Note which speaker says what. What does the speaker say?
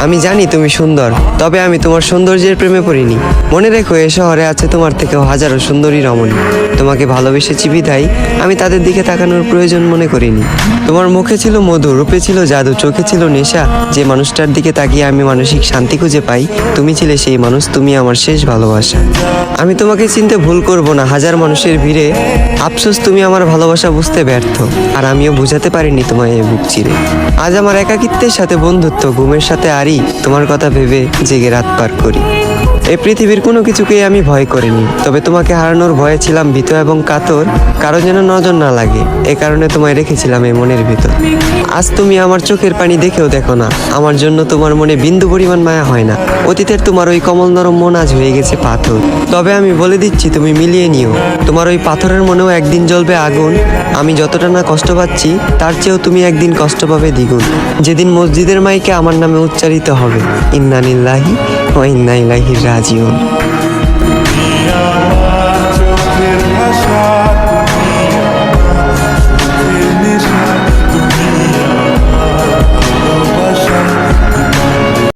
Speaker 1: আমি জানি তুমি সুন্দর, তবে আমি তোমার সৌন্দর্যের প্রেমে পড়িনি। মনে রেখো, এ শহরে আছে তোমার থেকেও হাজারো সুন্দরী রমণী। তোমাকে ভালোবেসেছি বিধায় আমি তাদের দিকে তাকানোর প্রয়োজন মনে করিনি। তোমার মুখে ছিল মধু, রূপে ছিল জাদু, চোখে ছিল নেশা। যে মানুষটার দিকে তাকিয়ে আমি মানসিক শান্তি খুঁজে পাই, তুমি ছিলে সেই মানুষ। তুমি আমার শেষ ভালোবাসা। আমি তোমাকে চিনতে ভুল করব না হাজার মানুষের ভিড়ে। আফসোস তুমি আমার ভালোবাসা বুঝতে ব্যর্থ, আর আমিও বুঝাতে পারিনি তোমায় এই বুক চিরে। আজ আমার একাকিত্বের সাথে বন্ধুত্ব, ঘুমের সাথে আরি, তোমার কথা ভেবে জেগে রাত পার করি। এই পৃথিবীর কোনো কিছুকেই আমি ভয় করিনি, তবে তোমাকে হারানোর ভয়ে ছিলাম ভীত এবং কাতর। কারো যেন নজর না লাগে, এ কারণে তোমায় রেখেছিলাম এই মনের ভিতর। আজ তুমি আমার চোখের পানি দেখেও দেখো না, আমার জন্য তোমার মনে বিন্দু পরিমাণ মায়া হয় না। অতীতের তোমার ওই কমল নরম মন আজ হয়ে গেছে পাথর। তবে আমি বলে দিচ্ছি, তুমি মিলিয়ে নিও, তোমার ওই পাথরের মনেও একদিন জ্বলবে আগুন। আমি যতটা না কষ্ট পাচ্ছি, তার চেয়েও তুমি একদিন কষ্ট পাবে দ্বিগুণ। যেদিন মসজিদের মাইকে আমার নামে উচ্চারিত হবে ইন্না লিল্লাহি ওয়া ইন্না ইলাইহি রাজিউন।